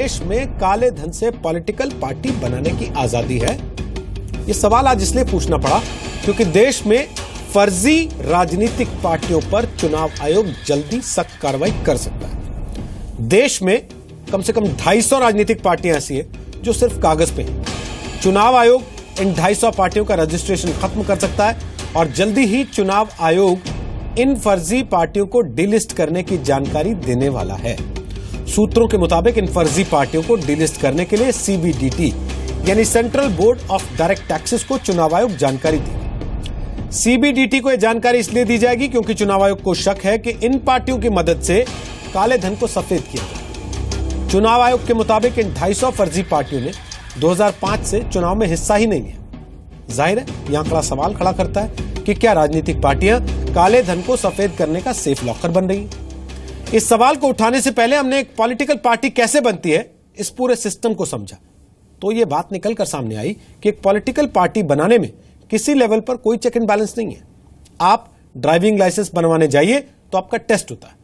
देश में काले धन से पॉलिटिकल पार्टी बनाने की आजादी है? ये सवाल आज इसलिए पूछना पड़ा क्योंकि देश में फर्जी राजनीतिक पार्टियों पर चुनाव आयोग जल्दी सख्त कार्रवाई कर सकता है। देश में कम से कम 250 राजनीतिक पार्टियां ऐसी हैं जो सिर्फ कागज पे हैं। चुनाव आयोग इन 250 पार्टियों का रजिस्ट्रेशन खत्म कर सकता है और जल्दी ही चुनाव आयोग इन फर्जी पार्टियों को डिलिस्ट करने की जानकारी देने वाला है। सूत्रों के मुताबिक इन फर्जी पार्टियों को डिलिस्ट करने के लिए सीबीडीटी यानी central board of direct taxes को चुनाव आयोग जानकारी देगी। सीबीडीटी को यह जानकारी इसलिए दी जाएगी क्योंकि चुनाव आयोग को शक है कि इन पार्टियों की मदद से काले धन को सफेद किया जाए। चुनाव आयोग के मुताबिक इन 250 फर्जी पार्टियों ने 2005 से चुनाव में हिस्सा ही नहीं लिया। जाहिर है यह आंकड़ा सवाल खड़ा करता है कि क्या राजनीतिक पार्टियां काले धन को सफेद करने का सेफ लॉकर बन रही हैं। इस सवाल को उठाने से पहले हमने एक पॉलिटिकल पार्टी कैसे बनती है इस पूरे सिस्टम को समझा, तो यह बात निकलकर सामने आई कि एक पॉलिटिकल पार्टी बनाने में किसी लेवल पर कोई चेक एंड बैलेंस नहीं है। आप ड्राइविंग लाइसेंस बनवाने जाइए तो आपका टेस्ट होता है,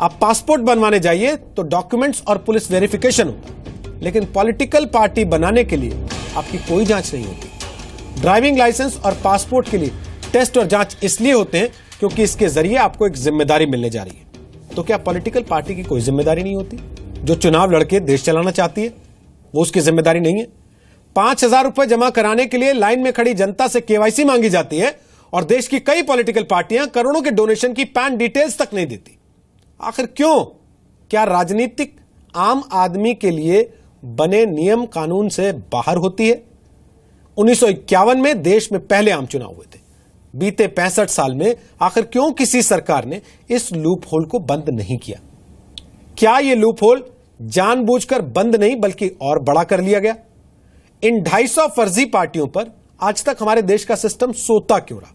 आप पासपोर्ट बनवाने जाइए तो डॉक्यूमेंट्स और पुलिस वेरिफिकेशन होता है, लेकिन पॉलिटिकल पार्टी बनाने के लिए आपकी कोई जांच नहीं होती। ड्राइविंग लाइसेंस और पासपोर्ट के लिए टेस्ट और जांच इसलिए होते हैं क्योंकि इसके जरिए आपको एक जिम्मेदारी मिलने जा रही है। तो क्या पॉलिटिकल पार्टी की कोई जिम्मेदारी नहीं होती? जो चुनाव लड़के देश चलाना चाहती है वो उसकी जिम्मेदारी नहीं है? 5,000 रुपए जमा कराने के लिए लाइन में खड़ी जनता से केवाईसी मांगी जाती है और देश की कई पॉलिटिकल पार्टियां करोड़ों के डोनेशन की पैन डिटेल्स तक नहीं देती। आखिर क्यों? क्या राजनीतिक आम आदमी के लिए बने नियम कानून से बाहर होती है? 1951 में देश में पहले आम चुनाव हुए थे। बीते 65 साल में आखिर क्यों किसी सरकार ने इस लूप होल को बंद नहीं किया? क्या यह लूप होल जानबूझकर बंद नहीं बल्कि और बड़ा कर लिया गया? इन 250 फर्जी पार्टियों पर आज तक हमारे देश का सिस्टम सोता क्यों रहा?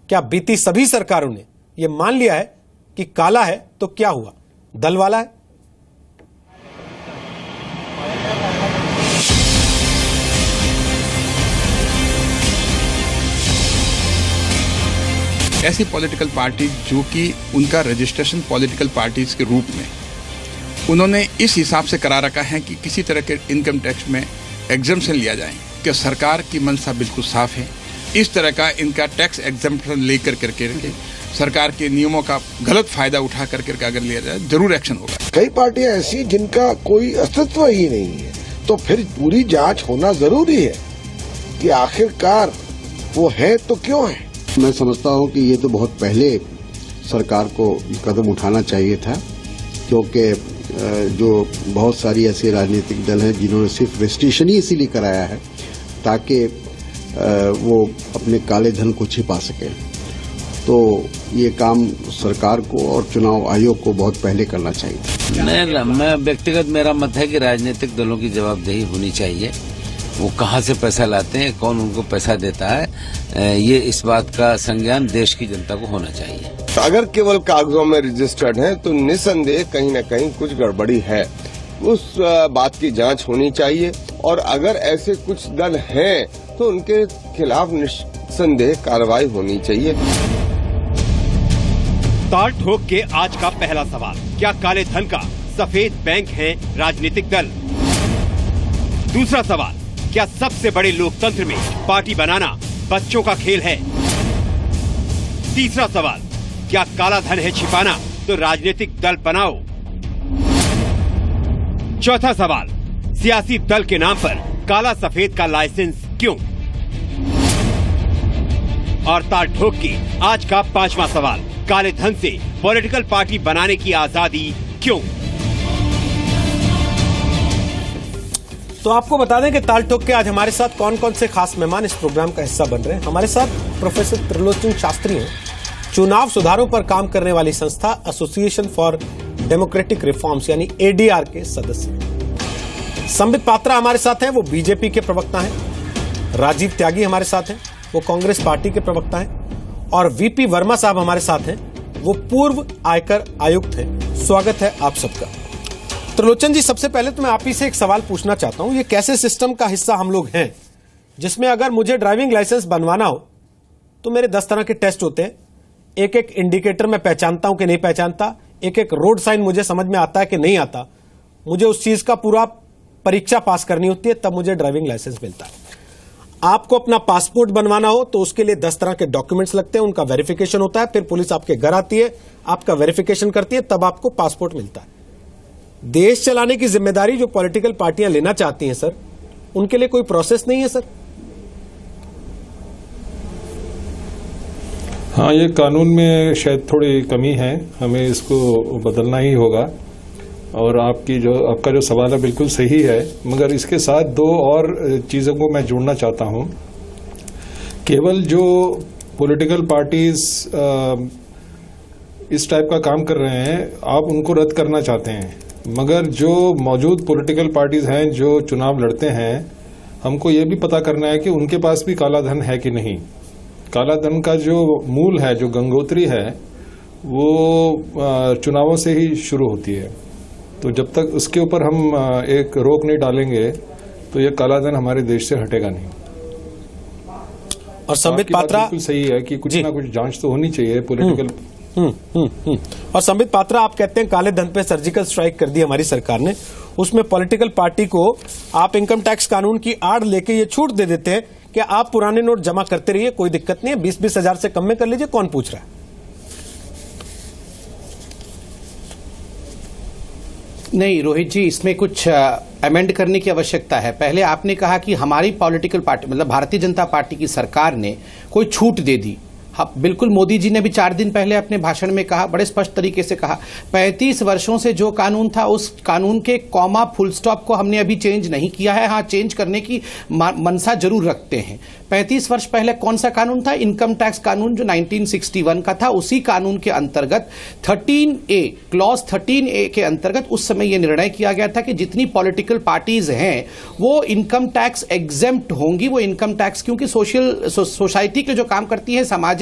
क्या बीती सभी सरकारों ने यह मान लिया है कि काला है तो क्या हुआ, दल वाला है? ऐसी पॉलिटिकल पार्टी जो कि उनका रजिस्ट्रेशन पॉलिटिकल पार्टीज के रूप में उन्होंने इस हिसाब से करा रखा है कि किसी तरह के इनकम टैक्स में एग्जम्पशन लिया जाए, कि सरकार की मंशा बिल्कुल साफ है। इस तरह का इनका टैक्स एग्जम्पशन लेकर करके सरकार के नियमों का गलत फायदा उठा करके अगर लिया जाए जरूर एक्शन होगा। कई पार्टियां ऐसी जिनका कोई अस्तित्व ही नहीं है, तो फिर पूरी जांच होना जरूरी है कि आखिरकार वो है तो क्यों है। मैं समझता हूं कि ये तो बहुत पहले सरकार को कदम उठाना चाहिए था, क्योंकि जो बहुत सारी ऐसे राजनीतिक दल हैं जिन्होंने सिर्फ रजिस्ट्रेशन ही इसीलिए कराया है ताकि वो अपने काले धन को छिपा सके। तो ये काम सरकार को और चुनाव आयोग को बहुत पहले करना चाहिए। मैं व्यक्तिगत मेरा मत है कि राजनीतिक दलों की जवाबदेही होनी चाहिए। वो कहाँ से पैसा लाते हैं, कौन उनको पैसा देता है, ये इस बात का संज्ञान देश की जनता को होना चाहिए। अगर केवल कागजों में रजिस्टर्ड है तो निसंदेह कहीं न कहीं कुछ गड़बड़ी है, उस बात की जांच होनी चाहिए। और अगर ऐसे कुछ दल हैं तो उनके खिलाफ निसंदेह कार्रवाई होनी चाहिए। ताल ठोक के आज का पहला सवाल, क्या काले धन का सफेद बैंक है राजनीतिक दल? दूसरा सवाल, क्या सबसे बड़े लोकतंत्र में पार्टी बनाना बच्चों का खेल है? तीसरा सवाल, क्या काला धन है छिपाना तो राजनीतिक दल बनाओ? चौथा सवाल, सियासी दल के नाम पर काला सफेद का लाइसेंस क्यों? और ताल ठोक के आज का पांचवा सवाल, काले धन से पॉलिटिकल पार्टी बनाने की आजादी क्यों? तो आपको बता दें कि ताल ठोक के आज हमारे साथ कौन कौन से खास मेहमान इस प्रोग्राम का हिस्सा बन रहे हैं। हमारे साथ प्रोफेसर त्रिलोचन शास्त्री हैं, चुनाव सुधारों पर काम करने वाली संस्था एसोसिएशन फॉर डेमोक्रेटिक रिफॉर्म्स यानी एडीआर के सदस्य। संबित पात्रा हमारे साथ हैं, वो बीजेपी के प्रवक्ता हैं। राजीव त्यागी हमारे साथ हैं, वो कांग्रेस पार्टी के प्रवक्ता हैं। और वीपी वर्मा साहब हमारे साथ हैं, वो पूर्व आयकर आयुक्त हैं। स्वागत है आप सबका। त्रिलोचन जी, सबसे पहले तो मैं आप ही से एक सवाल पूछना चाहता हूं, ये कैसे सिस्टम का हिस्सा हम लोग हैं जिसमें अगर मुझे ड्राइविंग लाइसेंस बनवाना हो तो मेरे 10 तरह के टेस्ट होते हैं, एक एक इंडिकेटर मैं पहचानता हूं कि नहीं पहचानता, एक एक रोड साइन मुझे समझ में आता है कि नहीं आता, मुझे उस चीज का पूरा परीक्षा पास करनी होती है, तब मुझे ड्राइविंग लाइसेंस मिलता है। आपको अपना पासपोर्ट बनवाना हो तो उसके लिए 10 तरह के डॉक्यूमेंट्स लगते हैं, उनका वेरिफिकेशन होता है, फिर पुलिस आपके घर आती है, आपका वेरिफिकेशन करती है, तब आपको पासपोर्ट मिलता है। देश चलाने की जिम्मेदारी जो पॉलिटिकल पार्टियां लेना चाहती हैं सर, उनके लिए कोई प्रोसेस नहीं है सर। हाँ, ये कानून में शायद थोड़ी कमी है, हमें इसको बदलना ही होगा। और आपका जो सवाल है बिल्कुल सही है, मगर इसके साथ दो और चीज़ों को मैं जोड़ना चाहता हूँ। केवल जो पॉलिटिकल पार्टीज इस टाइप का काम कर रहे हैं, आप उनको रद्द करना चाहते हैं, मगर जो मौजूद पॉलिटिकल पार्टीज हैं जो चुनाव लड़ते हैं, हमको ये भी पता करना है कि उनके पास भी काला धन है कि नहीं। काला धन का जो मूल है, जो गंगोत्री है, वो चुनावों से ही शुरू होती है। तो जब तक उसके ऊपर हम एक रोक नहीं डालेंगे तो ये काला धन हमारे देश से हटेगा नहीं। और संबित पात्रा बिल्कुल सही है कि कुछ ना कुछ जांच तो होनी चाहिए पॉलिटिकल। और संबित पात्रा, आप कहते हैं काले धन पे सर्जिकल स्ट्राइक कर दी हमारी सरकार ने, उसमें पॉलिटिकल पार्टी को आप इनकम टैक्स कानून की आड़ लेके ये छूट दे देते हैं कि आप पुराने नोट जमा करते रहिए, कोई दिक्कत नहीं है, 20-20 हजार से कम में कर लीजिए, कौन पूछ रहा है? नहीं रोहित जी, इसमें कुछ अमेंड करने की आवश्यकता है। पहले आपने कहा कि हमारी पॉलिटिकल पार्टी मतलब भारतीय जनता पार्टी की सरकार ने कोई छूट दे दी। हाँ, बिल्कुल, मोदी जी ने भी 4 दिन पहले अपने भाषण में कहा, बड़े स्पष्ट तरीके से कहा, 35 वर्षों से जो कानून था उस कानून के कॉमा फुल स्टॉप को हमने अभी चेंज नहीं किया है। हाँ, चेंज करने की मनसा जरूर रखते हैं। 35 वर्ष पहले कौन सा कानून था? इनकम टैक्स कानून जो 1961 का था। उसी कानून के अंतर्गत 13A क्लॉज 13A के अंतर्गत उस समय यह निर्णय किया गया था कि जितनी पॉलिटिकल पार्टीज हैं वो इनकम टैक्स एग्जेम्प्ट होंगी। वो इनकम टैक्स क्योंकि सोसाइटी के जो काम करती है, सामाजिक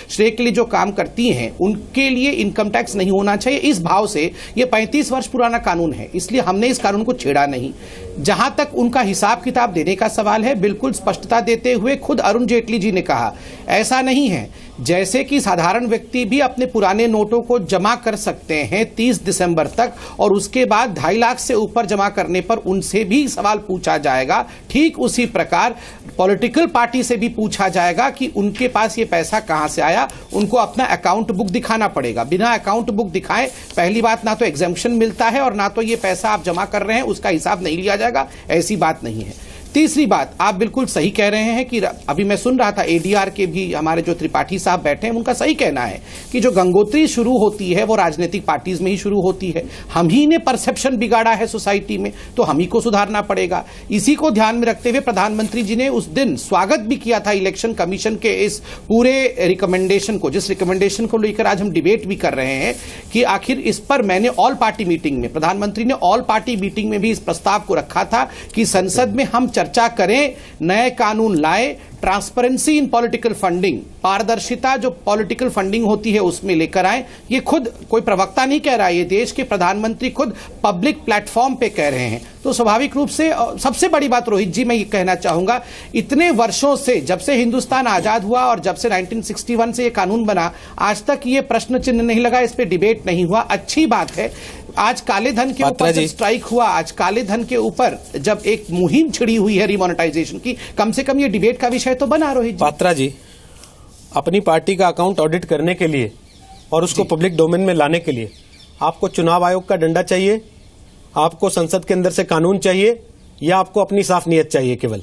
श्रेय के लिए जो काम करती हैं, उनके लिए इनकम टैक्स नहीं होना चाहिए। इस भाव से ये 35 वर्ष पुराना कानून है, इसलिए हमने इस कानून को छेड़ा नहीं। जहां तक उनका हिसाब किताब देने का सवाल है, बिल्कुल स्पष्टता देते हुए खुद अरुण जेटली जी ने कहा, ऐसा नहीं है जैसे कि साधारण व्यक्ति भी अपने पुराने नोटों को जमा कर सकते हैं 30 दिसंबर तक, और उसके बाद 2.5 लाख से ऊपर जमा करने पर उनसे भी सवाल पूछा जाएगा। ठीक उसी प्रकार पॉलिटिकल पार्टी से भी पूछा जाएगा कि उनके पास ये पैसा कहां से आया। उनको अपना अकाउंट बुक दिखाना पड़ेगा। बिना अकाउंट बुक दिखाए पहली बात ना तो एग्जेम्पशन मिलता है और ना तो ये पैसा आप जमा कर रहे हैं उसका हिसाब नहीं लिया जाएगा। ऐसी बात नहीं है। तीसरी बात, आप बिल्कुल सही कह रहे हैं कि अभी मैं सुन रहा था एडीआर के भी हमारे जो त्रिपाठी साहब बैठे हैं, उनका सही कहना है कि जो गंगोत्री शुरू होती है वो राजनीतिक पार्टीज में ही शुरू होती है। हम ही ने परसेप्शन बिगाड़ा है सोसाइटी में, तो हम ही को सुधारना पड़ेगा। इसी को ध्यान में रखते हुए प्रधानमंत्री जी ने उस दिन स्वागत भी किया था इलेक्शन कमीशन के इस पूरे रिकमेंडेशन को, जिस रिकमेंडेशन को लेकर आज हम डिबेट भी कर रहे हैं कि आखिर इस पर मैंने ऑल पार्टी मीटिंग में, प्रधानमंत्री ने ऑल पार्टी मीटिंग में भी इस प्रस्ताव को रखा था कि संसद में हम चर्चा करें, नए कानून लाए, ट्रांसपेरेंसी इन पॉलिटिकल फंडिंग, पारदर्शिता जो पॉलिटिकल फंडिंग होती है उसमें लेकर आए। ये खुद कोई प्रवक्ता नहीं कह रहा है, ये देश के प्रधानमंत्री खुद पब्लिक प्लेटफॉर्म पे कह रहे हैं। तो स्वाभाविक रूप से सबसे बड़ी बात रोहित जी मैं ये कहना चाहूंगा, इतने वर्षों से, जब से हिंदुस्तान आजाद हुआ और जब से 1961 से ये कानून बना, आज तक ये प्रश्न चिन्ह नहीं लगा, इस पे डिबेट नहीं हुआ। अच्छी बात है। आज काले धन के ऊपर जब स्ट्राइक हुआ, आज काले धन के ऊपर जब एक मुहिम छिड़ी हुई है रिमोनेटाइजेशन की, कम से कम ये डिबेट का विषय तो बना। रोहित जी, पात्रा जी, अपनी पार्टी का अकाउंट ऑडिट करने के लिए और उसको पब्लिक डोमेन में लाने के लिए आपको चुनाव आयोग का डंडा चाहिए, आपको संसद के अंदर से कानून चाहिए, या आपको अपनी साफ नीयत चाहिए केवल?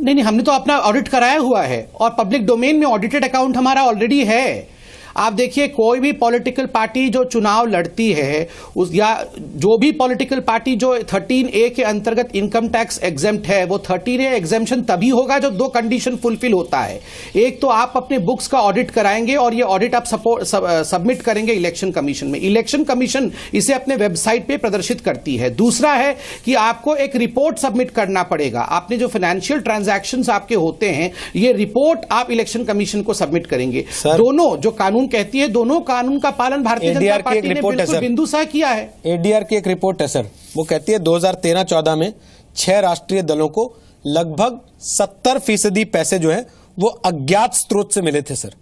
नहीं, हमने तो अपना ऑडिट कराया हुआ है और पब्लिक डोमेन में ऑडिटेड अकाउंट हमारा ऑलरेडी है। आप देखिए, कोई भी पॉलिटिकल पार्टी जो चुनाव लड़ती है या जो भी पॉलिटिकल पार्टी जो 13A के अंतर्गत इनकम टैक्स एग्जेम्प्ट है, वो 13A एग्जेम्पशन तभी होगा जो 2 कंडीशन फुलफिल होता है। एक तो आप अपने बुक्स का ऑडिट कराएंगे और ये ऑडिट आप सबमिट करेंगे इलेक्शन कमीशन में। इलेक्शन कमीशन इसे अपने वेबसाइट पे प्रदर्शित करती है। दूसरा है कि आपको एक रिपोर्ट सबमिट करना पड़ेगा। आपने जो फाइनेंशियल ट्रांजैक्शंस आपके होते हैं, ये रिपोर्ट आप इलेक्शन कमीशन को सबमिट करेंगे। दोनों जो कानून कहती है, दोनों कानून का पालन भारतीय जनता पार्टी ने बिल्कुल बिंदुसार किया है। एडीआर की एक रिपोर्ट है सर, वो कहती है 2013-14 में 6 राष्ट्रीय दलों को लगभग 70% पैसे जो है वो अज्ञात स्रोत से मिले थे सर।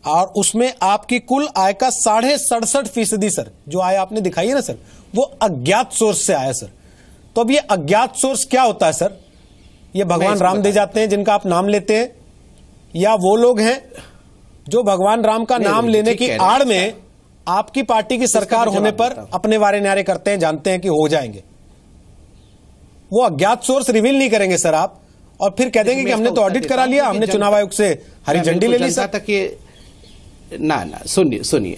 और उसमें आपकी कुल आय का 67.5% सर जो आय आपने दिखाई है ना सर, वो अज्ञात सोर्स से आया सर। तो अब ये अज्ञात सोर्स क्या होता है सर? ये भगवान राम दे जाते हैं जिनका आप नाम लेते हैं, या वो लोग हैं जो भगवान राम का नाम लेने की आड़ में आपकी पार्टी की सरकार होने पर अपने वारे न्यारे करते हैं, जानते हैं कि हो जाएंगे? वो अज्ञात सोर्स रिवील नहीं करेंगे सर आप, और फिर कह देंगे कि हमने तो ऑडिट करा लिया, हमने चुनाव आयोग से हरी झंडी ले ली सर। तक ये ना सुनिए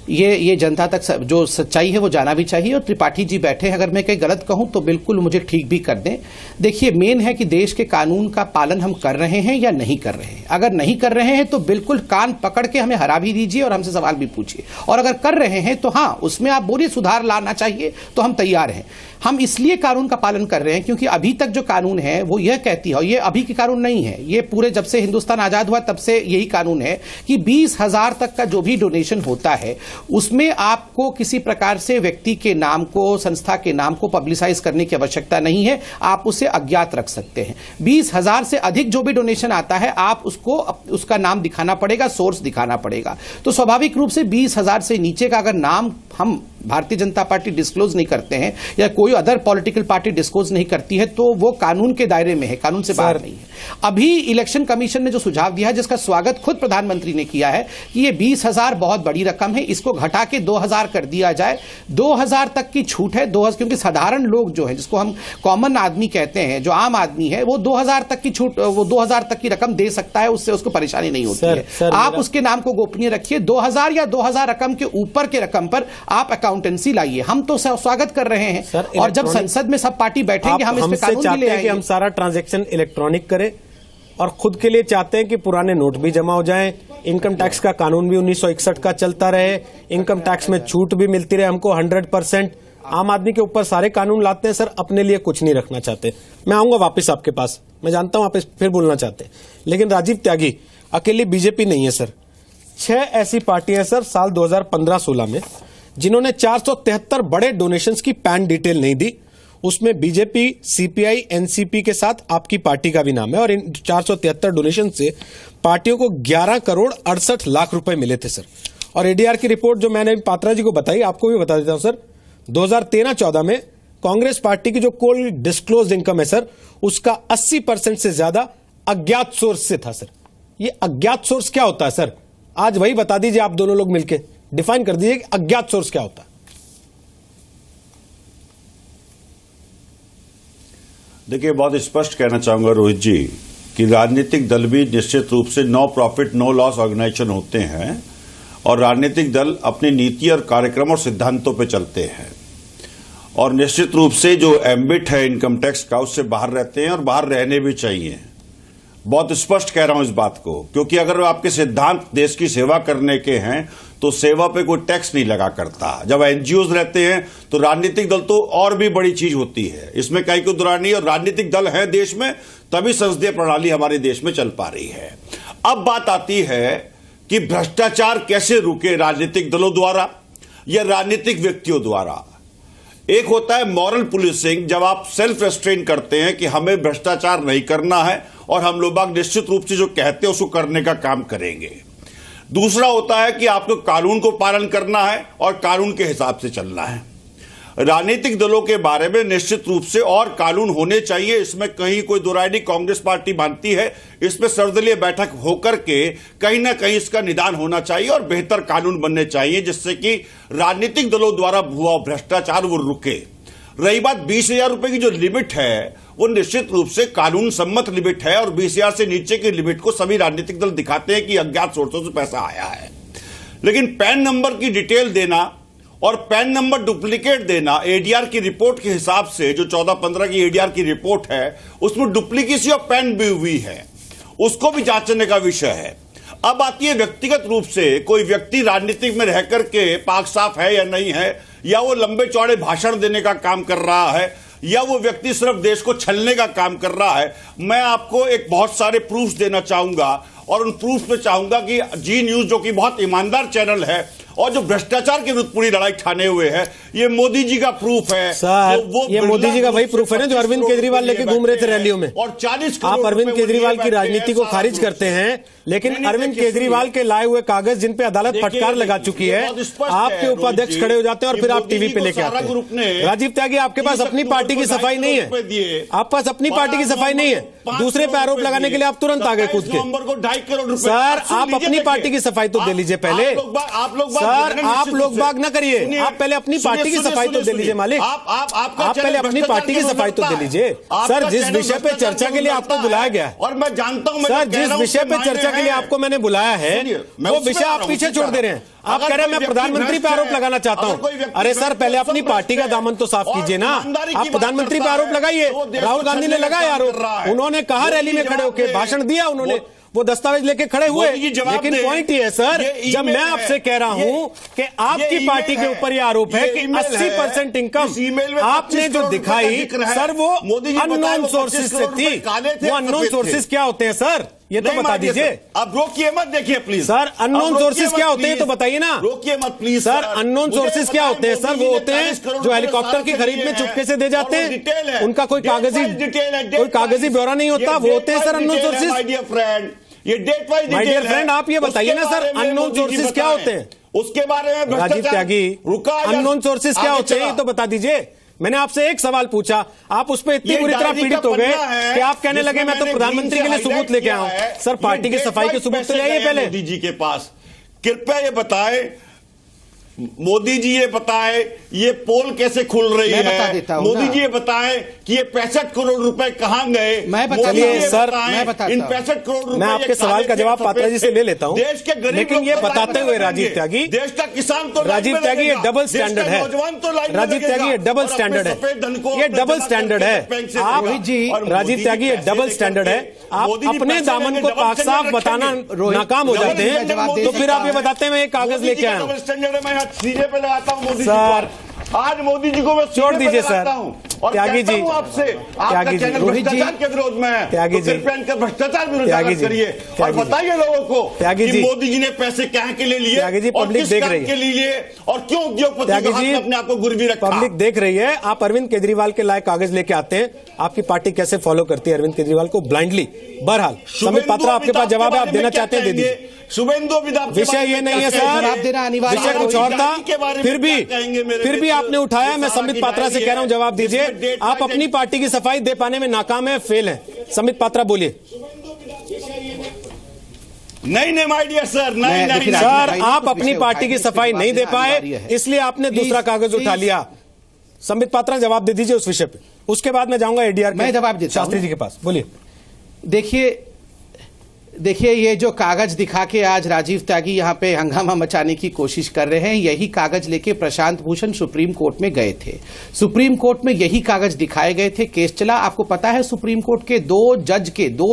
ये जनता तक जो सच्चाई है वो जाना भी चाहिए। और त्रिपाठी जी बैठे हैं, अगर मैं कहीं गलत कहूं तो बिल्कुल मुझे ठीक भी कर दें। देखिए, मेन है कि देश के कानून का पालन हम कर रहे हैं या नहीं कर रहे हैं। अगर नहीं कर रहे हैं तो बिल्कुल कान पकड़ के हमें हरा भी दीजिए और हमसे सवाल भी पूछिए, और अगर कर रहे हैं तो हाँ, उसमें आप बोलिए सुधार लाना चाहिए, तो हम तैयार हैं। हम इसलिए कानून का पालन कर रहे हैं क्योंकि अभी तक जो कानून है वो यह कहती है, और ये अभी के कानून नहीं है, ये पूरे जब से हिंदुस्तान आजाद हुआ तब से यही कानून है कि 20,000 तक का जो भी डोनेशन होता है उसमें आपको किसी प्रकार से व्यक्ति के नाम को, संस्था के नाम को पब्लिसाइज करने की आवश्यकता नहीं है, आप उसे अज्ञात रख सकते हैं। 20,000 से अधिक जो भी डोनेशन आता है आप उसको उसका नाम दिखाना पड़ेगा, सोर्स दिखाना पड़ेगा। तो स्वाभाविक रूप से 20,000 से नीचे का अगर नाम हम भारतीय जनता पार्टी डिस्क्लोज नहीं करते हैं या कोई अदर पॉलिटिकल पार्टी डिस्क्लोज नहीं करती है तो वो कानून के दायरे में है, कानून से बाहर नहीं है। अभी इलेक्शन कमीशन ने जो सुझाव दिया है, जिसका स्वागत खुद प्रधानमंत्री ने किया है, कि ये 20,000 बहुत बड़ी रकम है, इसको घटा के 2,000 कर दिया जाए। 2,000 तक की छूट है, 2,000, क्योंकि साधारण लोग जो है, जिसको हम कॉमन आदमी कहते हैं, जो आम आदमी है, वो 2,000 तक की छूट, वो 2,000 तक की रकम दे सकता है, उससे उसको परेशानी नहीं होती है। आप उसके नाम को गोपनीय रखिए। 2,000 या 2,000 रकम के ऊपर के रकम पर आप अकाउंटेंसी लाइए। हम तो स्वागत कर रहे हैं सर, और जब संसद में सब पार्टी बैठेंगे हम इस पे कानून भी ले आएंगे। हम सारा ट्रांजैक्शन इलेक्ट्रॉनिक करें, और खुद के लिए चाहते हैं कि पुराने नोट भी जमा हो जाएं, इनकम टैक्स का कानून भी 1961 का चलता रहे, इनकम टैक्स में छूट भी मिलती रहे हमको 100%। आम आदमी के ऊपर सारे कानून लाते हैं सर, अपने लिए कुछ नहीं रखना चाहते। मैं आऊंगा वापस आपके पास, मैं जानता हूं आप फिर बोलना चाहते हैं, लेकिन राजीव त्यागी अकेली बीजेपी नहीं है सर। 6 ऐसी पार्टियां सर साल 2015-16 में जिन्होंने 473 बड़े डोनेशंस की पैन डिटेल नहीं दी। उसमें बीजेपी, सीपीआई, एनसीपी के साथ आपकी पार्टी का भी नाम है, और इन 473 डोनेशन से पार्टियों को 11 करोड़ 68 लाख रुपए मिले थे सर। और एडीआर की रिपोर्ट जो मैंने पात्रा जी को बताई, आपको भी बता देता हूं सर, 2013-14 में कांग्रेस पार्टी की जो कोल डिस्क्लोज इनकम है सर, उसका 80% से ज्यादा अज्ञात सोर्स से था सर। ये अज्ञात सोर्स क्या होता है सर? आज वही बता दीजिए, आप दोनों लोग मिलकर डिफाइन कर दीजिए कि अज्ञात सोर्स क्या होता है। देखिए, बहुत स्पष्ट कहना चाहूंगा रोहित जी कि राजनीतिक दल भी निश्चित रूप से no profit no loss organisation होते हैं, और राजनीतिक दल अपनी नीति और कार्यक्रम और सिद्धांतों पे चलते हैं, और निश्चित रूप से जो एम्बिट है इनकम टैक्स का उससे बाहर रहते हैं, और बाहर रहने भी चाहिए। बहुत स्पष्ट कह रहा हूं इस बात को, क्योंकि अगर आपके सिद्धांत देश की सेवा करने के हैं तो सेवा पे कोई टैक्स नहीं लगा करता। जब एनजीओज रहते हैं तो राजनीतिक दल तो और भी बड़ी चीज होती है, इसमें कहीं कोई दुरानी नहीं। और राजनीतिक दल है देश में, तभी संसदीय प्रणाली हमारे देश में चल पा रही है। अब बात आती है कि भ्रष्टाचार कैसे रुके, राजनीतिक दलों द्वारा या राजनीतिक व्यक्तियों द्वारा। एक होता है मॉरल पुलिसिंग, जब आप सेल्फ रेस्ट्रेन करते हैं कि हमें भ्रष्टाचार नहीं करना है और हम लोग निश्चित रूप से जो कहते हैं उसको करने का काम करेंगे। दूसरा होता है कि आपको कानून को पालन करना है और कानून के हिसाब से चलना है। राजनीतिक दलों के बारे में निश्चित रूप से और कानून होने चाहिए, इसमें कहीं कोई दुराई नहीं। कांग्रेस पार्टी मानती है इसमें सर्वदलीय बैठक होकर के कहीं ना कहीं इसका निदान होना चाहिए और बेहतर कानून बनने चाहिए, जिससे कि राजनीतिक दलों द्वारा हुआ भ्रष्टाचार वो रुके। रही बात 20,000 रुपए की जो लिमिट है, वो निश्चित रूप से कानून सम्मत लिमिट है, और 20,000 से नीचे की लिमिट को सभी राजनीतिक दल दिखाते हैं कि अज्ञात सोर्सों से पैसा आया है। लेकिन पैन नंबर की डिटेल देना और पैन नंबर डुप्लीकेट देना, एडीआर की रिपोर्ट के हिसाब से जो 14-15 की एडीआर की रिपोर्ट है, उसमें डुप्लीकेसी ऑफ पैन भी हुई है, उसको भी जांचने का विषय है। अब आती है व्यक्तिगत रूप से कोई व्यक्ति राजनीतिक में रह करके पाक साफ है या नहीं है, या वो लंबे चौड़े भाषण देने का काम कर रहा है, या वो व्यक्ति सिर्फ देश को छलने का काम कर रहा है। मैं आपको एक बहुत सारे प्रूफ्स देना चाहूंगा, और उन प्रूफ्स में चाहूंगा कि जी न्यूज जो कि बहुत ईमानदार चैनल है, और जो भ्रष्टाचार के विरुद्ध पूरी लड़ाई ठाने हुए है, ये मोदी जी का प्रूफ है सर। ये मोदी जी का वही प्रूफ है ना जो अरविंद केजरीवाल लेके घूम रहे थे रैलियों में। और 40 आप अरविंद केजरीवाल की राजनीति को खारिज करते हैं, लेकिन अरविंद केजरीवाल के लाए हुए कागज जिन पे अदालत फटकार लगा चुकी है, आपके उपाध्यक्ष खड़े हो जाते हैं और फिर आप टीवी पे लेके आते हैं। राजीव त्यागी, आपके पास अपनी पार्टी की सफाई नहीं है, आप पास अपनी पार्टी की सफाई नहीं है, दूसरे पे आरोप लगाने के लिए आप तुरंत आगे कूद के। ₹2.5 करोड़ सर, आप अपनी पार्टी की सफाई तो दे लीजिए पहले। सर, आप लोग बाग ना करिए, आप पहले अपनी पार्टी की सफाई तो दे लीजिए मालिक। आप पहले अपनी पार्टी की सफाई तो दे लीजिए। सर, जिस विषय पे चर्चा के लिए आपको बुलाया गया है, और मैं जानता हूं, सर, जिस विषय पे चर्चा के लिए आपको मैंने बुलाया है, वो विषय आप पीछे छोड़ दे रहे हैं। आप कह रहे हैं मैं प्रधानमंत्री पे आरोप लगाना चाहता हूं। अरे सर, पहले अपनी पार्टी का दामन तो साफ कीजिए ना। आप प्रधानमंत्री पे आरोप लगाइए। राहुल गांधी ने लगाया आरोप, उन्होंने कहा रैली में खड़े होकर, भाषण दिया उन्होंने, वो दस्तावेज लेके खड़े हुए। लेकिन पॉइंट ये है सर, जब मैं आपसे कह रहा हूं कि आपकी पार्टी के ऊपर ये आरोप है कि 80% इनकम आपने जो दिखाई सर, वो अननोन सोर्सेज से थी। वो अननोन सोर्सेज क्या होते हैं सर, ये तो बता दीजिए। अब रोकिए मत, देखिए प्लीज। सर, अननोन सोर्सेज क्या होते हैं तो बताइए ना। रोकिए मत प्लीज। सर, अननोन सोर्सेज क्या होते हैं सर? वो होते हैं जो हेलीकॉप्टर की खरीद में चुपके से दे जाते हैं, उनका कोई कागजी ब्यौरा नहीं होता, वो होते हैं सर अननोन सोर्सेज। ये date wise my dear friend, आप ये बताइए ना सर, अननोन सोर्सेज क्या होते हैं? उसके बारे में राजीव त्यागी, अननोन सोर्सेज क्या होते हैं ये तो बता दीजिए। मैंने आपसे एक सवाल पूछा, आप उस पर इतनी बुरी तरह पीड़ित हो गए कि आप कहने लगे मैं तो प्रधानमंत्री के लिए सबूत लेके आया हूं। सर, पार्टी की सफाई के सबूत तो लाइए पहले। मोदी जी के पास कृपया ये बताए, मोदी जी ये बताए ये पोल कैसे खुल रही है? बता देता हूं मोदी जी ये बताए कि ये 65 करोड़ रुपए कहां गए? मैं बताइए सर, इन 65 करोड़ रुपए मैं आपके सवाल का जवाब पात्रा जी से ले लेता हूं, देश के गरीब, लेकिन ये बताते हुए राजीव त्यागी, देश का किसान तो राजीव त्यागी ये डबल स्टैंडर्ड है। राजीव त्यागी ये डबल स्टैंडर्ड है, ये डबल स्टैंडर्ड है। आप राजीव त्यागी ये डबल स्टैंडर्ड है। आप अपने दामन को पाक साफ बताना नाकाम हो जाते हैं, तो फिर आप ये बताते हैं मैं एक कागज लेके आया हूं। सीधे पे लगाता हूं मोदी सर, आज मोदी जी को मैं छोड़ दीजिए सर। त्यागी जी, आपसे त्यागी जी, भ्रष्टाचार के विरोध में है, त्यागी जी, भ्रष्टाचार विरोध करिए और बताइए लोगों को त्यागी जी, मोदी जी ने पैसे कहाँ के लिए लिए, त्यागी जी, पब्लिक देख रही है के लिए और क्यों उद्योगपति अपने आप को गुरवी रखा? पब्लिक देख रही है। आप अरविंद केजरीवाल के लायक कागज लेके आते हैं, आपकी पार्टी कैसे फॉलो करती है अरविंद केजरीवाल को ब्लाइंडली। बहरहाल संबित पात्रा, आपके पास जवाब है, आप देना चाहते हैं दे दीजिए। शुभेंदु विषय ये नहीं है सर, विषय कुछ और था, फिर भी आपने उठाया। मैं संबित पात्रा से कह रहा हूं जवाब दीजिए। आप अपनी पार्टी की सफाई दे पाने में नाकाम है, फेल है। संबित पात्रा बोलिए। नहीं माय डियर सर, नहीं सर, आप अपनी पार्टी की सफाई नहीं दे पाए, इसलिए आपने दूसरा कागज उठा लिया। संबित पात्रा जवाब दे दीजिए उस विषय पे, उसके बाद मैं जाऊंगा एडीआर मैं जवाब देता हूं शास्त्री जी के पास। बोलिए। देखिए ये जो कागज दिखा के आज राजीव त्यागी यहाँ पे हंगामा मचाने की कोशिश कर रहे हैं, यही कागज लेके प्रशांत भूषण सुप्रीम कोर्ट में गए थे। सुप्रीम कोर्ट में यही कागज दिखाए गए थे, केस चला। आपको पता है सुप्रीम कोर्ट के दो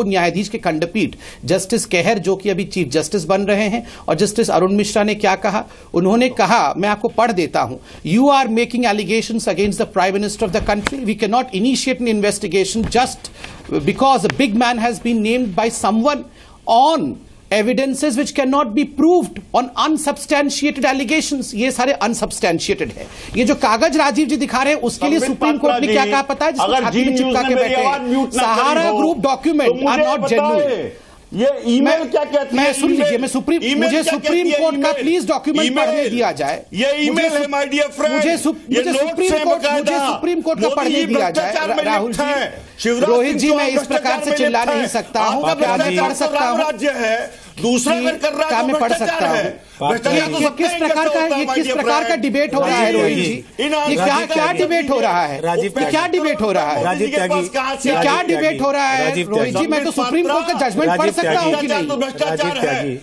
न्यायाधीश के खंडपीठ, जस्टिस केहर जो कि अभी चीफ जस्टिस बन रहे हैं, और जस्टिस अरुण मिश्रा ने क्या कहा? उन्होंने कहा, मैं आपको पढ़ देता हूं, you are making allegations against the prime minister of the country, we can not initiate an investigation just because a big man has been named by someone on evidences which cannot be proved on unsubstantiated allegations। ये सारे unsubstantiated है। ये जो कागज राजीव जी दिखा रहे हैं उसके लिए सुप्रीम कोर्ट ने क्या कहा पता है? जिसको छाती में चिपका के बैठे, Sahara group document are not genuine. ये ईमेल क्या कहती है? मैं सुन लीजिए, मुझे सुप्रीम कोर्ट का प्लीज डॉक्यूमेंट पढ़ने दिया जाए। ये ईमेल है माय डियर फ्रेंड, मुझे सुप्रीम कोर्ट का पढ़ने दिया जाए। राहुल जी, रोहित जी, मैं इस प्रकार से चिल्ला नहीं सकता हूँ। क्या मैं पढ़ सकता हूँ? राज्य है दूसरा अगर कर रहा है, क्या मैं पढ़ सकता हूँ? किस प्रकार का, ये किस प्रकार का डिबेट हो रहा है रोहित जी? ये क्या डिबेट हो रहा है? क्या डिबेट हो रहा है? राजीव त्यागी, ये क्या डिबेट हो रहा है रोहित जी? मैं तो सुप्रीम कोर्ट का जजमेंट पढ़ सकता हूँ कि नहीं?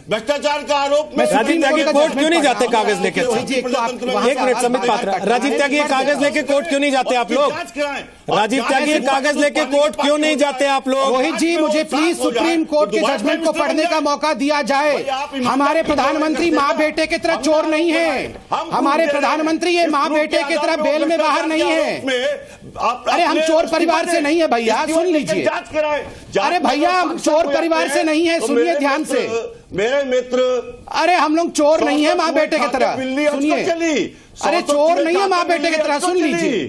भ्रष्टाचार का आरोप में राजीव त्यागी कोर्ट क्यों नहीं जाते कागज लेके? एक मिनट संबित पात्रा, राजीव त्यागी कागज लेके कोर्ट क्यों नहीं जाते आप लोग? राजीव त्यागी कागज लेके कोर्ट क्यों नहीं जाते आप लोग? रोहित जी, मुझे प्लीज सुप्रीम कोर्ट के जजमेंट को पढ़ने का मौका दिया जाए। हमारे प्रधानमंत्री माँ बेटे की तरह चोर नहीं है। हमारे प्रधानमंत्री ये माँ बेटे की तरह बेल में बाहर नहीं है। अरे हम चोर परिवार से नहीं है भैया, सुन लीजिए। अरे भैया हम चोर परिवार से नहीं है, सुनिए ध्यान से। मेरे मित्र, अरे हम लोग चोर नहीं है माँ बेटे की तरह, सुनिए। अरे चोर नहीं है माँ बेटे की तरह, सुन लीजिए।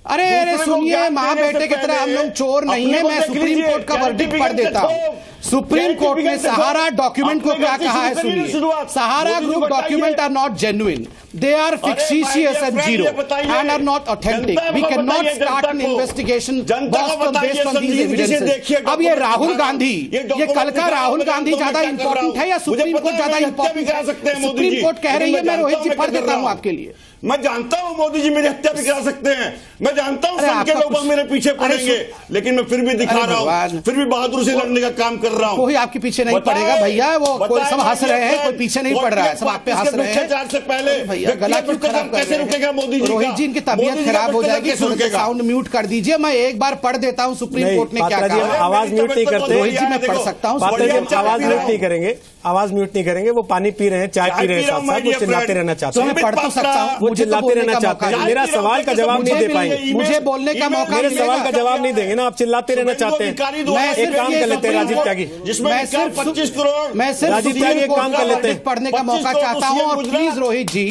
अरे सुनिए, माँ बेटे की तरह हम लोग चोर नहीं है। मैं सुप्रीम कोर्ट का वर्डिक्ट पढ़ देता हूँ। सुप्रीम कोर्ट ने सहारा डॉक्यूमेंट को क्या कहा है, सुनिए। Sahara group document are not genuine, they are fictitious and zero and are not authentic. We cannot start an investigation based on these evidences. अब ये राहुल गांधी, ये कल का राहुल गांधी ज्यादा इंपॉर्टेंट है या सुप्रीम कोर्ट ज्यादा इंपॉर्टेंट है? सुप्रीम कोर्ट कह रही है, मैं रोहित जी पढ़ देता हूँ आपके लिए। मैं जानता हूं मोदी जी मेरी हत्या भी करा सकते हैं, मैं जानता हूं संघ के लोग मेरे पीछे पड़ेंगे, लेकिन मैं फिर भी दिखा रहा हूं, फिर भी बहादुर से लड़ने का काम कर रहा हूं। कोई आपके पीछे नहीं पड़ेगा भैया, वो कोई सब हंस रहे हैं, कोई पीछे नहीं पड़ रहा है, सब आप पे हंस रहे हैं। से पहले भैया गला क्यों खराब कर कैसे रुकेगा मोदी जी? रोहित जी इनकी तबीयत खराब हो जाएगी, साउंड म्यूट कर दीजिए। मैं एक बार पढ़ देता हूं सुप्रीम कोर्ट ने क्या कहा। आवाज म्यूट नहीं करते रोहित जी, मैं पढ़ सकता हूं। आवाज म्यूट नहीं करेंगे, आवाज म्यूट नहीं करेंगे। वो पानी पी रहे हैं, चाय पी रहे हैं, साथ साथ वो चिल्लाते रहना चाहते हैं। मैं पढ़ तो सकता हूं, वो चिल्लाते रहना चाहते हैं। मेरा सवाल का जवाब नहीं दे पाएंगे, मुझे बोलने का मौका। मेरे सवाल का जवाब नहीं देंगे ना, आप चिल्लाते रहना चाहते हैं। मैं एक काम कर लेते हैं राजीव त्यागी, मैं सिर्फ 25 करोड़, मैं सिर्फ राजीव त्यागी एक काम कर लेते हैं, पढ़ने का मौका चाहता हूं। और प्लीज रोहित जी,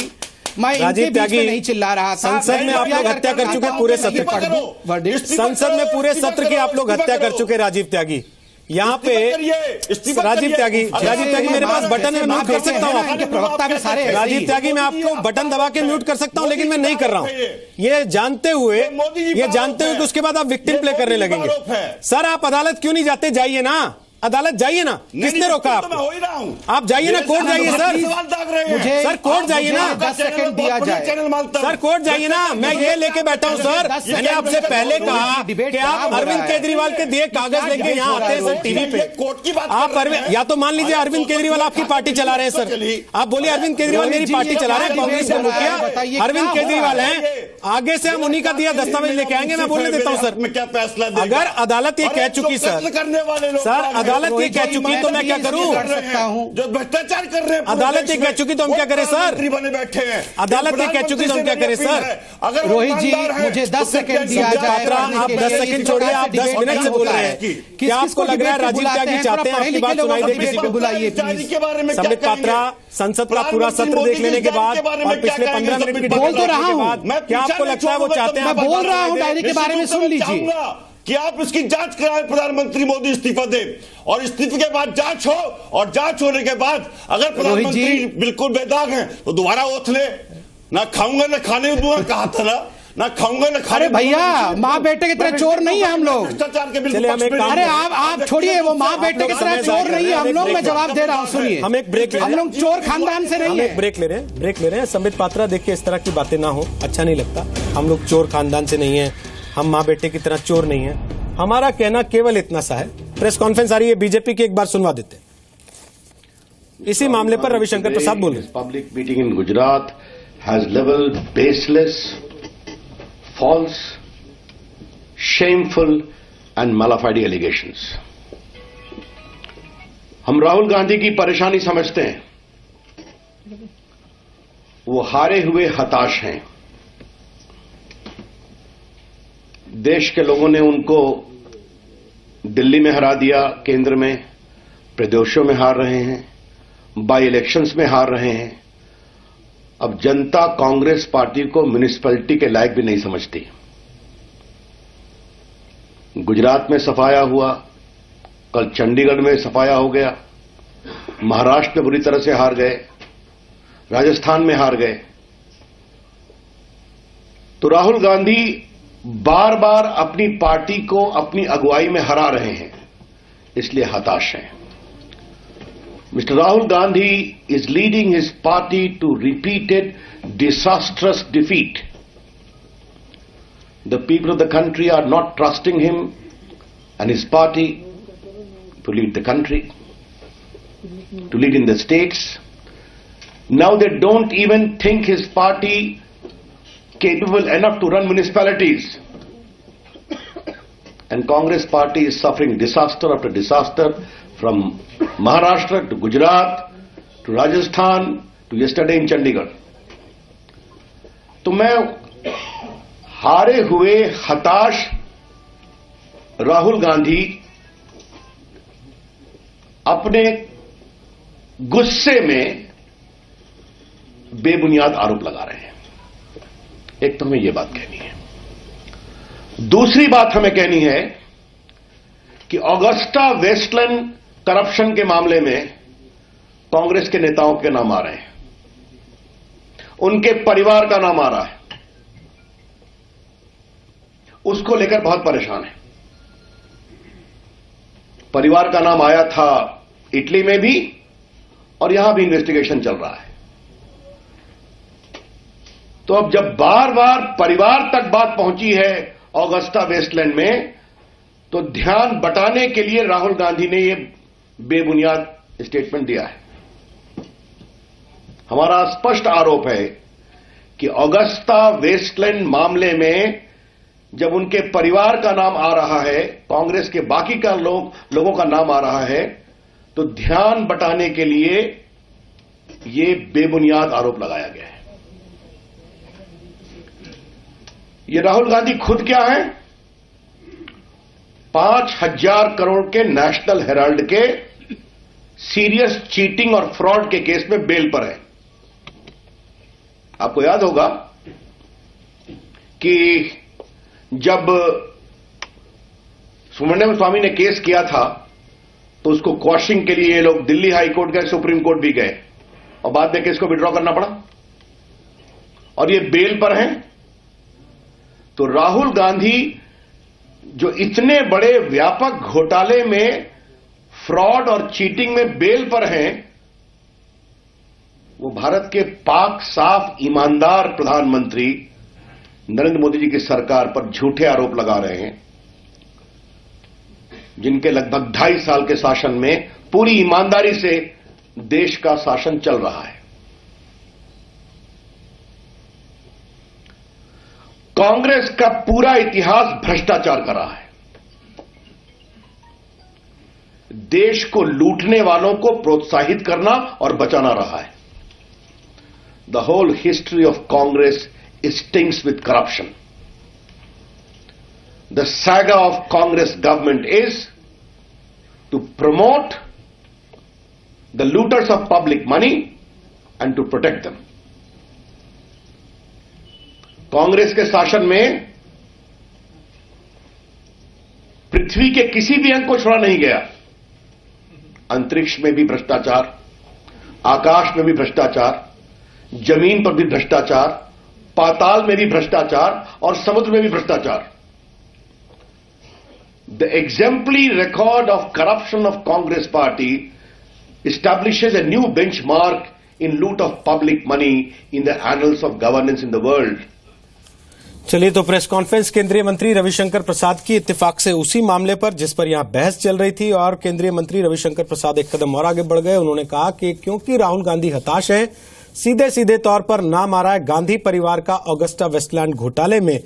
मैं इनके बीच में नहीं चिल्ला रहा था। संसद में आप लोग हत्या कर चुके पूरे सत्र की, संसद में पूरे सत्र की आप लोग हत्या कर चुके राजीव त्यागी। यहाँ पे राजीव त्यागी मेरे पास बटन है, म्यूट कर सकता हूँ आपके प्रवक्ता में सारे। राजीव त्यागी मैं आपको बटन दबा के म्यूट कर सकता हूँ, लेकिन मैं नहीं कर रहा हूँ, ये जानते हुए कि उसके बाद आप विक्टिम प्ले करने लगेंगे। सर आप अदालत क्यों नहीं जाते? जाइए ना, अदालत जाइए ना, किसने रोका आपको? आप जाइए ना, कोर्ट जाइए सर, मुझे सर कोर्ट जाइए ना, 10 सेकंड दिया जाए सर, कोर्ट जाइए ना। मैं ये लेके बैठा हूँ सर, मैंने आपसे पहले कहा कि आप अरविंद केजरीवाल के दिए कागज लेके यहाँ आते हैं सर टीवी पे। आप अरविंद, या तो मान लीजिए अरविंद केजरीवाल आपकी पार्टी चला रहे हैं सर, आप बोलिए अरविंद केजरीवाल मेरी पार्टी चला रहे हैं, कांग्रेस को मुखिया अरविंद केजरीवाल हैं, आगे से हम उन्हीं का दिया दस्तावेज लेके आएंगे। मैं बोलने देता हूँ सर, अगर अदालत ये कह चुकी सर, अदालत ये कह चुकी तो मैं क्या करूं? जो भ्रष्टाचार कर रहे हैं, अदालत ये कह चुकी तो हम क्या करें सर? बने बैठे हैं, अदालत ये कह चुकी तो हम क्या करें सर? अगर रोहित जी मुझे 10 सेकंड दिया जाए। आप 10 सेकंड छोड़िए, आप 10 मिनट से बोल रहे हैं। क्या आपको लग रहा है राजीव त्यागी चाहते हैं आपकी बात सुनाई दे किसी को? बुलाइए संबित पात्रा, संसद का पूरा सत्र देख लेने के बाद और पिछले 15 मिनट की बोल तो रहा हूँ, क्या आपको लगता है वो चाहते हैं? मैं बोल रहा हूँ, डायरी के बारे में सुन लीजिए कि आप इसकी जांच कराएं, प्रधानमंत्री मोदी इस्तीफा दे और इस्तीफे के बाद जांच हो, और जांच होने के बाद अगर प्रधानमंत्री बिल्कुल बेदाग हैं तो दोबारा ओथ ले। ना खाऊंगा ना खाने दूंगा, कहा था ना खाऊंगा ना खाने। अरे भैया माँ बेटे की तरह चोर नहीं है हम लोग। अरे आप छोड़िए, वो माँ बेटे की तरह चोर नहीं है हम लोग। मैं जवाब दे रहा हूँ, सुनिए। हम एक ब्रेक, हम लोग चोर खानदान से नहीं है। ब्रेक ले रहे हैं। संबित पात्रा, देखिए इस तरह की बातें ना हो, अच्छा नहीं लगता। हम लोग चोर खानदान से नहीं है, हम माँ बेटे की तरह चोर नहीं है। हमारा कहना केवल इतना सा है, प्रेस कॉन्फ्रेंस आ रही है बीजेपी की, एक बार सुनवा देते हैं। इसी मामले पर रविशंकर प्रसाद बोल रहे हैं। Public meeting in Gujarat has levelled baseless, false, shameful and malafied allegations. हम राहुल गांधी की परेशानी समझते हैं, वो हारे हुए हताश हैं। देश के लोगों ने उनको दिल्ली में हरा दिया, केंद्र में, प्रदेशों में हार रहे हैं, बाई इलेक्शंस में हार रहे हैं। अब जनता कांग्रेस पार्टी को म्युनिसिपैलिटी के लायक भी नहीं समझती। गुजरात में सफाया हुआ, कल चंडीगढ़ में सफाया हो गया, महाराष्ट्र में बुरी तरह से हार गए, राजस्थान में हार गए। तो राहुल गांधी बार बार अपनी पार्टी को अपनी अगुवाई में हरा रहे हैं, इसलिए हताश हैं। Mr. Rahul Gandhi is leading his party to repeated disastrous defeat. The people of the country are not trusting him and his party to lead the country, to lead in the states. Now they don't even think his party capable enough to run municipalities. And Congress party is suffering disaster after disaster, from Maharashtra to Gujarat to Rajasthan, to yesterday in Chandigarh. तो मैं हारे हुए हताश राहुल गांधी अपने गुस्से में बेबुनियाद आरोप लगा रहे हैं। एक तो हमें यह बात कहनी है। दूसरी बात हमें कहनी है कि ऑगस्टा वेस्टलैंड करप्शन के मामले में कांग्रेस के नेताओं के नाम आ रहे हैं, उनके परिवार का नाम आ रहा है, उसको लेकर बहुत परेशान है। परिवार का नाम आया था इटली में भी और यहां भी इन्वेस्टिगेशन चल रहा है। तो अब जब बार बार परिवार तक बात पहुंची है ऑगस्टा वेस्टलैंड में, तो ध्यान बटाने के लिए राहुल गांधी ने यह बेबुनियाद स्टेटमेंट दिया है। हमारा स्पष्ट आरोप है कि ऑगस्टा वेस्टलैंड मामले में जब उनके परिवार का नाम आ रहा है, कांग्रेस के बाकी का लोगों का नाम आ रहा है, तो ध्यान बटाने के लिए यह बेबुनियाद आरोप लगाया गया है। ये राहुल गांधी खुद क्या है? 5,000 करोड़ के नेशनल हेराल्ड के सीरियस चीटिंग और फ्रॉड के केस में बेल पर है। आपको याद होगा कि जब सुब्रमण्यम स्वामी ने केस किया था तो उसको क्वॉशिंग के लिए ये लोग दिल्ली हाई कोर्ट गए, सुप्रीम कोर्ट भी गए और बाद में केस को विड्रॉ करना पड़ा और ये बेल पर हैं। तो राहुल गांधी जो इतने बड़े व्यापक घोटाले में फ्रॉड और चीटिंग में बेल पर हैं, वो भारत के पाक साफ ईमानदार प्रधानमंत्री नरेंद्र मोदी जी की सरकार पर झूठे आरोप लगा रहे हैं, जिनके लगभग 2.5 साल के शासन में पूरी ईमानदारी से देश का शासन चल रहा है। कांग्रेस का पूरा इतिहास भ्रष्टाचार का रहा है। देश को लूटने वालों को प्रोत्साहित करना और बचाना रहा है। The whole history of Congress stinks with corruption. The saga of Congress government is to promote the looters of public money and to protect them. Congress के शासन में पृथ्वी के किसी भी अंग को छोड़ा नहीं गया। अंतरिक्ष में भी भ्रष्टाचार, आकाश में भी भ्रष्टाचार, जमीन पर भी भ्रष्टाचार, पाताल में भी भ्रष्टाचार और समुद्र में भी भ्रष्टाचार। The exemplary record of corruption of Congress party establishes a new benchmark in loot of public money in the annals of governance in the world. चलिए, तो प्रेस कॉन्फ्रेंस केंद्रीय मंत्री रविशंकर प्रसाद की इत्तेफाक से उसी मामले पर जिस पर यहां बहस चल रही थी, और केंद्रीय मंत्री रविशंकर प्रसाद एक कदम और आगे बढ़ गए। उन्होंने कहा कि क्योंकि राहुल गांधी हताश हैं, सीधे सीधे तौर पर नाम आ रहा है गांधी परिवार का ऑगस्टा वेस्टलैंड घोटाले में,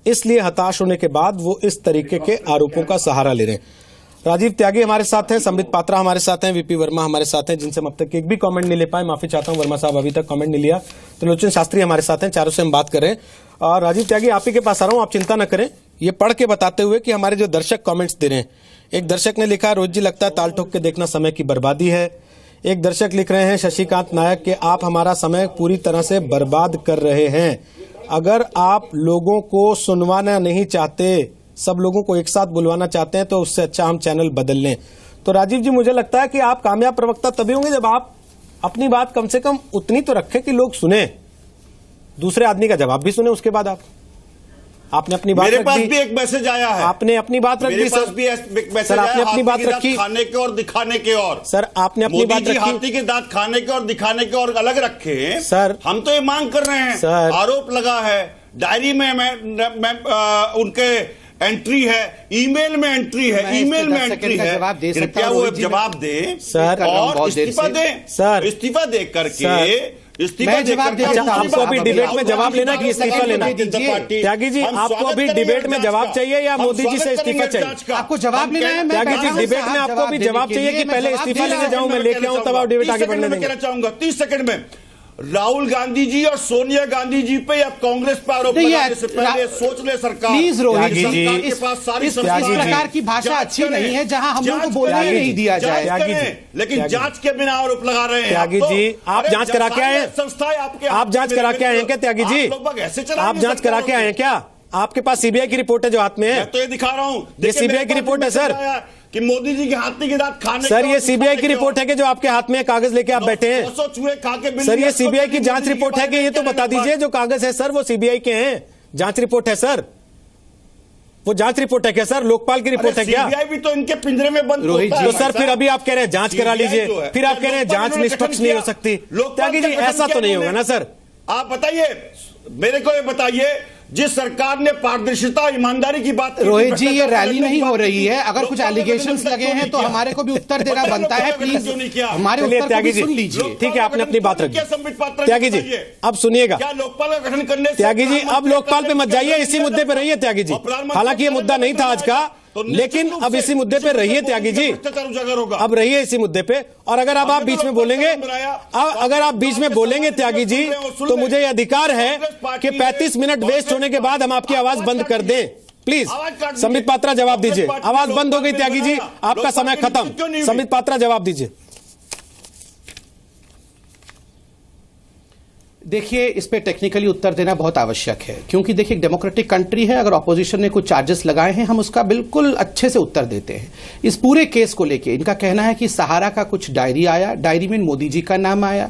इसलिए हताश होने के बाद वो इस तरीके के आरोपों का सहारा ले रहे हैं। राजीव त्यागी हमारे साथ हैं, संबित पात्रा हमारे साथ हैं, वीपी वर्मा हमारे साथ हैं, जिनसे हम अब तक एक भी कमेंट नहीं ले पाए। माफी चाहता हूं, वर्मा साहब अभी तक कमेंट नहीं लिया। त्रिलोचन शास्त्री हमारे साथ हैं, चारों से हम बात कर रहे हैं। और राजीव त्यागी, आप ही के पास आ रहा हूं, आप चिंता न करें, ये पढ़ के बताते हुए कि हमारे जो दर्शक कमेंट्स दे रहे हैं। एक दर्शक ने लिखा, रोहित जी लगता है ताल ठोक के देखना समय की बर्बादी है। एक दर्शक लिख रहे हैं, शशिकांत नायक, के आप हमारा समय पूरी तरह से बर्बाद कर रहे हैं। अगर आप लोगों को सुनवाना नहीं चाहते, सब लोगों को एक साथ बुलवाना चाहते हैं, तो उससे अच्छा हम चैनल बदल लें। तो राजीव जी, मुझे लगता है कि आप कामयाब प्रवक्ता तभी होंगे जब आप अपनी बात कम से कम उतनी तो रखें कि लोग सुने, दूसरे आदमी का जवाब भी सुने। उसके बाद आपने अपनी बात, मेरे पास भी एक मैसेज आया है, आपने अपनी बात रख दी सर, भी एक मैसेज सर आपने अपनी बात रखी, खाने के और दिखाने के, और सर आपने अपनी बात रखी, हाथी के दांत खाने के और दिखाने के और अलग रखे। सर हम तो ये मांग कर रहे हैं, सर आरोप लगा है, डायरी में मैं उनके एंट्री है, ईमेल में एंट्री है, ईमेल में एंट्री है, कृपया वो जवाब दें सर, और इस्तीफा दें सर, इस्तीफा दे करके इस्तीफा मैं जवाब देकर- देता हूं। आपको अभी डिबेट में जवाब लेना कि इस्तीफा लेना? त्यागी जी, हम आपको स्वागत अभी करेंगे डिबेट में जांच जवाब का। चाहिए या हम मोदी जी स्वागत से इस्तीफा करेंगे चाहिए? जांच का। आपको जवाब लेना है? मैं त्यागी जी, बैठा हूं डिबेट में साहब, आपको भी जवाब देने चाहिए के कि लिए पहले मैं इस्तीफा जवाब लेने दे जाऊं, मैं लेके आऊं, तब आप डिबेट आगे बढ़ने देंगे? कहना चाहूंगा 30 सेकंड में राहुल गांधी जी और सोनिया गांधी जी पे या कांग्रेस पर आरोप नहीं, लगाने से पहले सोच ले सरकार। प्लीज रोहित जी, सरकार के पास सारी इस संसाधन प्रकार हैं। की भाषा जांच अच्छी करें, नहीं है जहां हम लोगों को जांच बोलने करें, ही नहीं दिया जाए। जांच त्यागी करें, जी, लेकिन त्यागी जांच के बिना आरोप लगा रहे हैं। त्यागी जी, आप अरे जांच करा के आए हैं? संस्थाएं आपके आप जांच करा के आए हैं क्या त्यागी जी? आप जांच करा के आए हैं क्या? आपके पास सीबीआई की रिपोर्ट है जो हाथ में है? मैं तो ये दिखा रहा हूं। ये सीबीआई की रिपोर्ट है सर कि मोदी जी के हाथी के दांत खाने सर, ये सीबीआई की रिपोर्ट है कि जो आपके हाथ में कागज लेके आप बैठे हैं? चूहे खा के सर, ये सीबीआई की जांच रिपोर्ट है कि ये तो बता दीजिए जो कागज है सर वो सीबीआई के हैं? जांच रिपोर्ट है सर, वो जांच रिपोर्ट है क्या सर? लोकपाल की रिपोर्ट है क्या? सीबीआई भी तो इनके पिंजरे में बंद रोहित होता तो है। सर फिर अभी आप कह रहे हैं जांच करा लीजिए, फिर आप कह रहे हैं जांच निष्पक्ष नहीं हो सकती। त्यागी जी, ऐसा तो नहीं होगा ना सर? आप बताइए, मेरे को ये बताइए, जिस सरकार ने पारदर्शिता ईमानदारी की बात की, रोहित जी, ये रैली नहीं हो रही है। अगर कुछ एलिगेशंस लगे हैं तो हमारे को भी उत्तर देना बनता है। प्लीज हमारे उत्तर को त्यागी भी जी, सुन लीजिए। ठीक है, आपने अपनी बात रखी। त्यागी जी, बताइए, अब सुनिएगा। क्या लोकपाल का गठन करने से त्यागी जी, अब प्रधानमंत्री लोकपाल पे मत जाइए, इसी मुद्दे पे रहिए त्यागी जी। और प्रधानमंत्री हालांकि ये मुद्दा नहीं था आज का, तो निश्चित लेकिन रूप अब से इसी मुद्दे पे रहिए त्यागी जी। भ्रष्टाचार उजागर होगा। अब रहिए इसी मुद्दे पे, और अगर अब आप बीच में बोलेंगे, अगर आप बीच में बोलेंगे त्यागी जी, तो मुझे ये अधिकार है कि 35 मिनट वेस्ट होने के बाद हम आपकी आवाज बंद कर दें। प्लीज संबित पात्रा जवाब दीजिए। आवाज बंद हो गई त्यागी जी, आपका समय खत्म। संबित पात्रा जवाब दीजिए। देखिए, इस पे टेक्निकली उत्तर देना बहुत आवश्यक है, क्योंकि देखिए एक डेमोक्रेटिक कंट्री है। अगर ऑपोजिशन ने कुछ चार्जेस लगाए हैं, हम उसका बिल्कुल अच्छे से उत्तर देते हैं। इस पूरे केस को लेके इनका कहना है कि सहारा का कुछ डायरी आया, डायरी में मोदी जी का नाम आया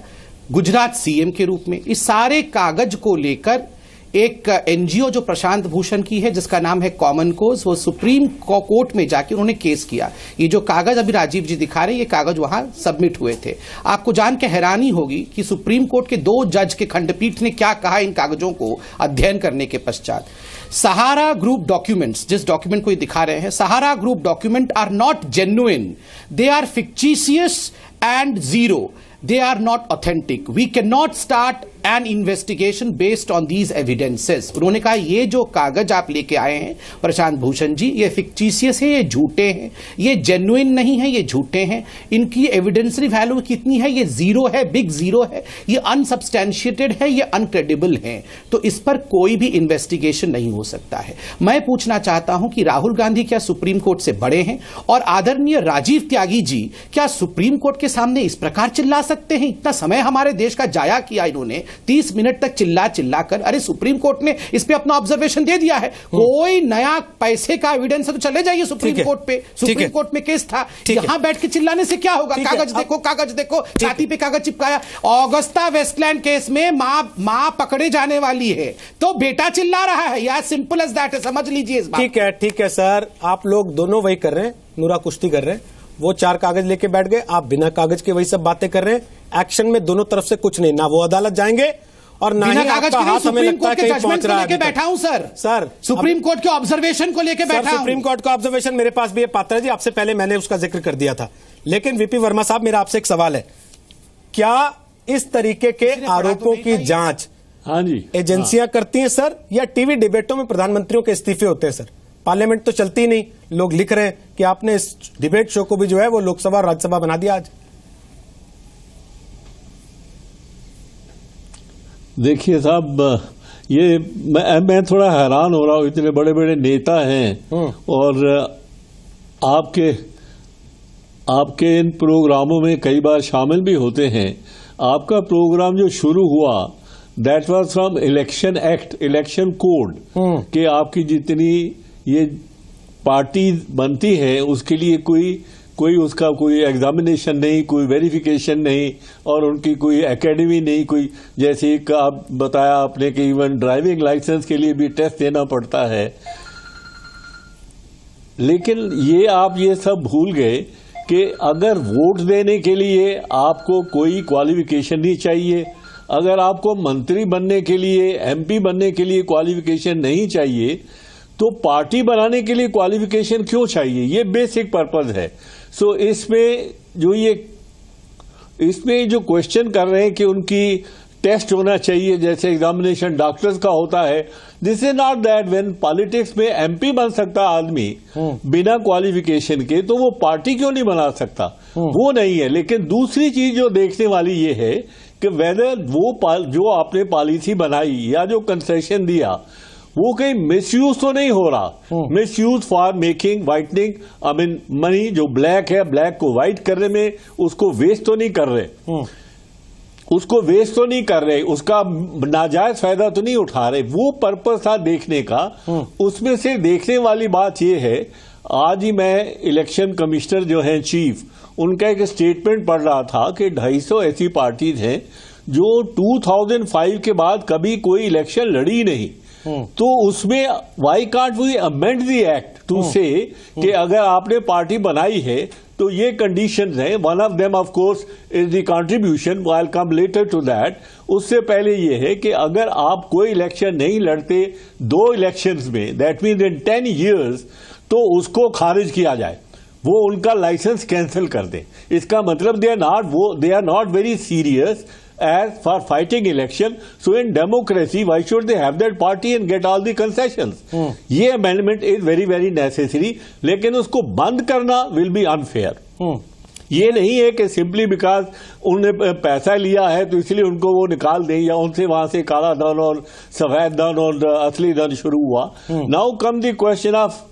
गुजरात सीएम के रूप में। इस सारे कागज को लेकर एक एनजीओ जो प्रशांत भूषण की है, जिसका नाम है कॉमन कोज, वो सुप्रीम कोर्ट में जाके उन्होंने केस किया। ये जो कागज अभी राजीव जी दिखा रहे हैं, ये कागज वहां सबमिट हुए थे। आपको जान के हैरानी होगी कि सुप्रीम कोर्ट के 2 जज के खंडपीठ ने क्या कहा इन कागजों को अध्ययन करने के पश्चात। सहारा ग्रुप डॉक्यूमेंट्स, जिस डॉक्यूमेंट को ये दिखा रहे हैं, Sahara group document are not genuine, they are fictitious and zero, they are not authentic. We cannot start an investigation based on these evidences. उन्होंने कहा ये जो कागज आप लेके आए हैं प्रशांत भूषण जी, ये फिक्टिशियस है, ये झूठे हैं, ये जेन्युइन नहीं है, ये झूठे हैं। इनकी एविडेंसरी वैल्यू कितनी है? ये जीरो है, बिग जीरो है, ये अनसब्सटैंशिएटेड है, ये अनक्रेडिबल है। तो इस पर कोई भी इन्वेस्टिगेशन नहीं हो सकता है। मैं पूछना चाहता हूं कि राहुल गांधी क्या सुप्रीम कोर्ट से बड़े हैं? और आदरणीय राजीव त्यागी जी क्या सुप्रीम कोर्ट के सामने इस प्रकार चिल्ला सकते हैं? इतना समय हमारे देश का जाया किया इन्होंने, 30 मिनट तक चिल्ला कर। अरे सुप्रीम कोर्ट ने इस पे अपना ऑब्जर्वेशन दे दिया है। कोई नया पैसे का एविडेंस है तो चले जाइए सुप्रीम कोर्ट पे। सुप्रीम कोर्ट में केस था, यहां बैठ के चिल्लाने से क्या होगा? कागज देखो, कागज देखो, छाती पे कागज चिपकाया। ऑगस्टा वेस्टलैंड केस में मां पकड़े जाने वाली है तो बेटा चिल्ला रहा है। यार सिंपल एज दैट है, समझ लीजिए इस बात। ठीक है सर, आप लोग दोनों वही कर रहे हैं, नूरा कुश्ती कर रहे हैं। वो 4 कागज लेके बैठ गए, आप बिना कागज के वही सब बातें कर रहे हैं। एक्शन में दोनों तरफ से कुछ नहीं, ना वो अदालत जाएंगे और ना ही आपका हाथ हमें लगता है कहीं पहुंच रहा है। लेके बैठा हूं सर सुप्रीम कोर्ट के ऑब्जर्वेशन को लेके बैठा हूं। सुप्रीम कोर्ट का ऑब्जर्वेशन मेरे पास भी है पात्रा जी, आपसे पहले मैंने उसका जिक्र कर दिया था। लेकिन वीपी वर्मा साहब, मेरा आपसे एक सवाल है, क्या इस तरीके के आरोपों की जांच हाँ जी एजेंसियां करती हैं सर, या टीवी डिबेटों में प्रधानमंत्रियों के इस्तीफे होते हैं सर? पार्लियामेंट तो चलती नहीं, लोग लिख रहे हैं कि आपने इस डिबेट शो को भी जो है वो लोकसभा और राज्यसभा बना दिया आज। देखिए साहब, ये मैं थोड़ा हैरान हो रहा हूं, इतने बड़े बड़े नेता हैं और आपके इन प्रोग्रामों में कई बार शामिल भी होते हैं। आपका प्रोग्राम जो शुरू हुआ that was from election act, election code, कि आपकी जितनी ये पार्टी बनती है उसके लिए कोई उसका कोई एग्जामिनेशन नहीं, कोई वेरिफिकेशन नहीं, और उनकी कोई एकेडमी नहीं, कोई जैसे आप बताया आपने कि इवन ड्राइविंग लाइसेंस के लिए भी टेस्ट देना पड़ता है। लेकिन आप ये सब भूल गए कि अगर वोट देने के लिए आपको कोई क्वालिफिकेशन नहीं चाहिए, अगर आपको मंत्री बनने के लिए, एमपी बनने के लिए क्वालिफिकेशन नहीं चाहिए, तो पार्टी बनाने के लिए क्वालिफिकेशन क्यों चाहिए? ये बेसिक पर्पस है। सो इसमें जो क्वेश्चन कर रहे हैं कि उनकी टेस्ट होना चाहिए जैसे एग्जामिनेशन डॉक्टर्स का होता है। This is not that when politics में एमपी बन सकता आदमी बिना क्वालिफिकेशन के, तो वो पार्टी क्यों नहीं बना सकता, वो नहीं है। लेकिन दूसरी चीज जो देखने वाली ये है कि वेदर वो जो आपने पॉलिसी बनाई या जो कंसेशन दिया वो कहीं मिसयूज तो नहीं हो रहा। Misuse for making whitening, I mean money जो ब्लैक है ब्लैक को व्हाइट करने में उसको वेस्ट तो नहीं कर रहे, उसको वेस्ट तो नहीं कर रहे, उसका नाजायज फायदा तो नहीं उठा रहे। वो पर्पस था देखने का। उसमें से देखने वाली बात यह है, आज ही मैं इलेक्शन कमिश्नर जो हैं चीफ, उनका एक स्टेटमेंट पढ़ रहा था कि 250 ऐसी पार्टीज हैं जो 2005 के बाद कभी कोई इलेक्शन लड़ी नहीं। तो उसमें why can't we amend the act to say कि अगर आपने पार्टी बनाई है तो ये कंडीशंस हैं। One of them of course is the contribution, I will come later to that. उससे पहले ये है कि अगर आप कोई इलेक्शन नहीं लड़ते 2 इलेक्शंस में, दैट मीन्स इन 10 years, तो उसको खारिज किया जाए, वो उनका लाइसेंस कैंसिल कर दें। इसका मतलब they are not very serious as for fighting election. So in democracy, why should they have that party and get all the concessions? ये amendment is very very necessary, लेकिन उसको बंद करना will be unfair. ये नहीं है कि simply because उन्होंने पैसा लिया है तो इसलिए उनको वो निकाल दें या उनसे वहां से काला धन और सफेद धन और असली धन शुरू हुआ। Now come the question of